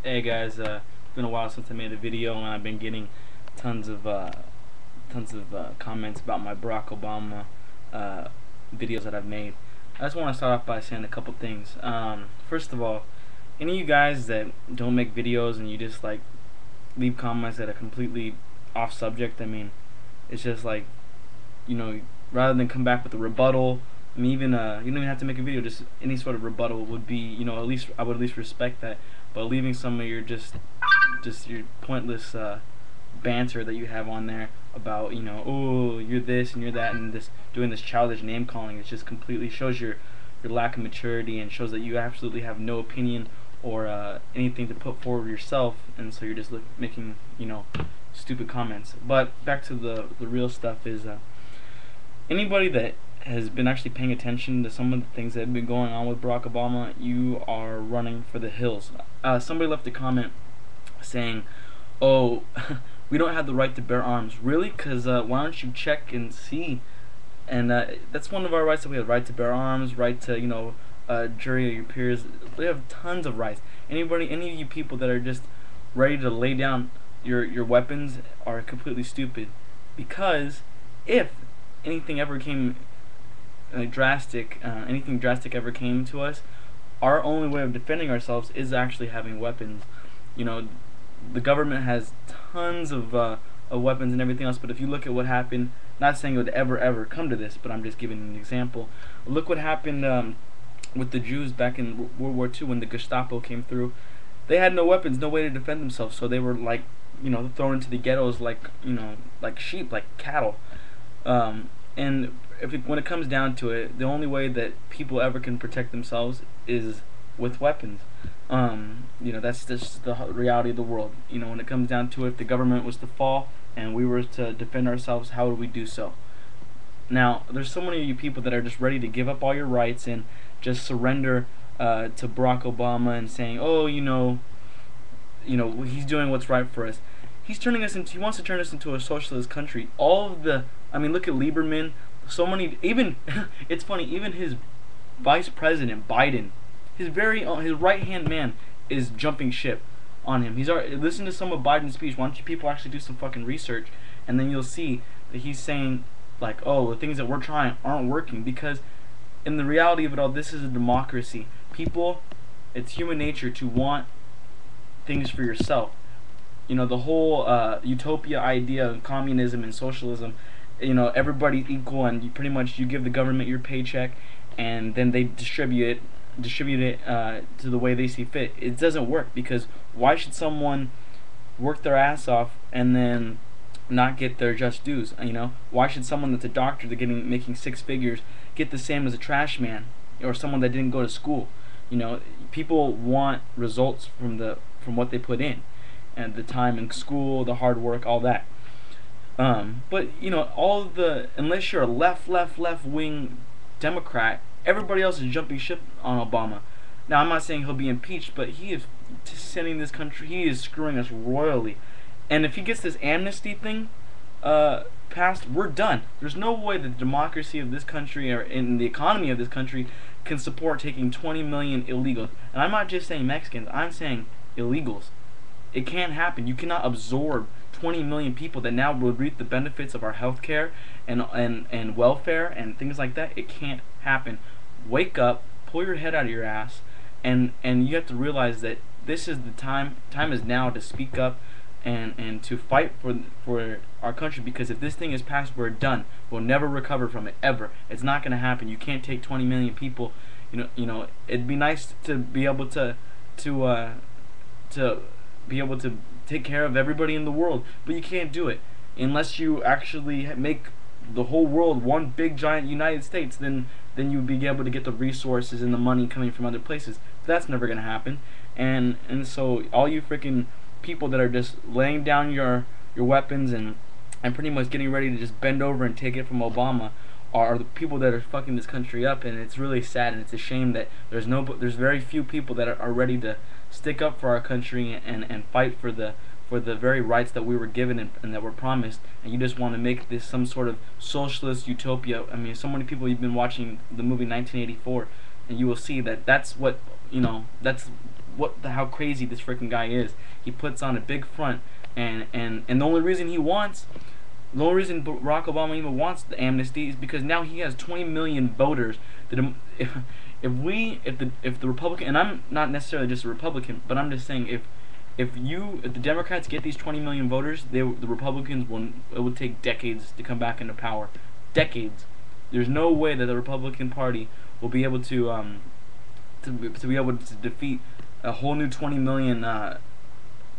Hey guys, it's been a while since I made a video, and I've been getting tons of comments about my Barack Obama videos that I've made. I just want to start off by saying a couple things. First of all, any of you guys that don't make videos and you just like leave comments that are completely off subject, I mean, it's just like, rather than come back with a rebuttal. I mean, even you don't even have to make a video. Just any sort of rebuttal would be, at least I would at least respect that. But leaving some of your just your pointless banter that you have on there about, oh, you're this and you're that, and this doing this childish name calling, it just completely shows your lack of maturity and shows that you absolutely have no opinion or anything to put forward yourself, and so you're just making stupid comments. But back to the real stuff is anybody that has been actually paying attention to some of the things that have been going on with Barack Obama, you are running for the hills. Somebody left a comment saying, oh, we don't have the right to bear arms. Really? Because why don't you check and see? And that's one of our rights that we have: right to bear arms, right to, jury your peers. We have tons of rights. Any of you people that are just ready to lay down your weapons are completely stupid. Because if anything ever came anything drastic ever came to us, our only way of defending ourselves is actually having weapons. The government has tons of weapons and everything else, but if you look at what happened, not saying it would ever come to this, but I'm just giving an example. Look what happened with the Jews back in World War II when the Gestapo came through. They had no weapons, no way to defend themselves, so they were like, thrown into the ghettos like sheep, like cattle. And when it comes down to it, the only way that people ever can protect themselves is with weapons. That's just the reality of the world. When it comes down to it, if the government was to fall and we were to defend ourselves, how would we do so? Now, there's so many of you people that are just ready to give up all your rights and just surrender to Barack Obama and saying, oh, he's doing what's right for us. He wants to turn us into a socialist country. Look at Lieberman. So many, even it's funny, even his vice president Biden, his right hand man is jumping ship on him. Listen to some of Biden's speech. Why don't you people actually do some fucking research, and then you'll see that he's saying like, oh, the things that we're trying aren't working, because in the reality of it all, this is a democracy. People, it's human nature to want things for yourself. The whole utopia idea of communism and socialism, everybody's equal, and you give the government your paycheck, and then they distribute it to the way they see fit. It doesn't work, because why should someone work their ass off and then not get their just dues? Why should someone that's a doctor making six figures get the same as a trash man or someone that didn't go to school? People want results from what they put in, and the time in school, the hard work, all that. But unless you're a left wing Democrat, everybody else is jumping ship on Obama. Now, I'm not saying he'll be impeached, but he is sending this country, he is screwing us royally. And if he gets this amnesty thing passed, we're done. There's no way that the democracy of this country or in the economy of this country can support taking 20 million illegals. And I'm not just saying Mexicans, I'm saying illegals. It can't happen. You cannot absorb 20 million people that now would reap the benefits of our health care and welfare and things like that. It can't happen. Wake up, pull your head out of your ass, and you have to realize that this is the time is now to speak up and to fight for our country, because if this thing is passed, we're done. We'll never recover from it, ever. It's not going to happen. You can't take 20 million people. It'd be nice to be able to be able to take care of everybody in the world, but you can't do it unless you actually make the whole world one big giant United States. Then you'd be able to get the resources and the money coming from other places. That's never gonna happen. And so all you freaking people that are just laying down your weapons and pretty much getting ready to just bend over and take it from Obama are the people that are fucking this country up. And it's really sad, and it's a shame that there's very few people that are ready to stick up for our country and fight for the very rights that we were given and that were promised. And you just want to make this some sort of socialist utopia. I mean, so many people, you've been watching the movie 1984, and you will see that that's what that's how crazy this freaking guy is. He puts on a big front, and the only reason Barack Obama even wants the amnesty is because now he has 20 million voters. That if the Republican, and I'm not necessarily just a Republican, but I'm just saying if the Democrats get these 20 million voters, the Republicans it would take decades to come back into power. Decades. There's no way that the Republican Party will be able to be able to defeat a whole new 20 million,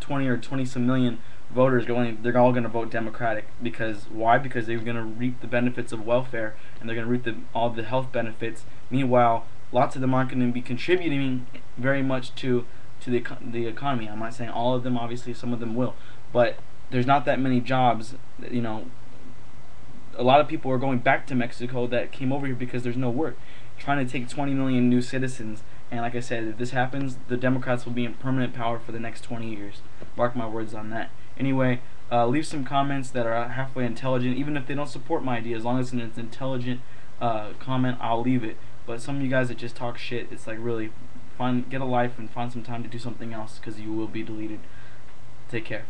20 or 20 some million voters. They're all going to vote Democratic. Because why? Because they're going to reap the benefits of welfare, and they're going to reap all the health benefits. Meanwhile, lots of them aren't going to be contributing very much to the economy. I'm not saying all of them. Obviously, some of them will, but there's not that many jobs. You know, a lot of people are going back to Mexico that came over here because there's no work. Trying to take 20 million new citizens, and like I said, if this happens, the Democrats will be in permanent power for the next 20 years. Mark my words on that. Anyway, leave some comments that are halfway intelligent, even if they don't support my idea. As long as it's an intelligent comment, I'll leave it. But some of you guys that just talk shit, it's like, really, get a life and find some time to do something else, because you will be deleted. Take care.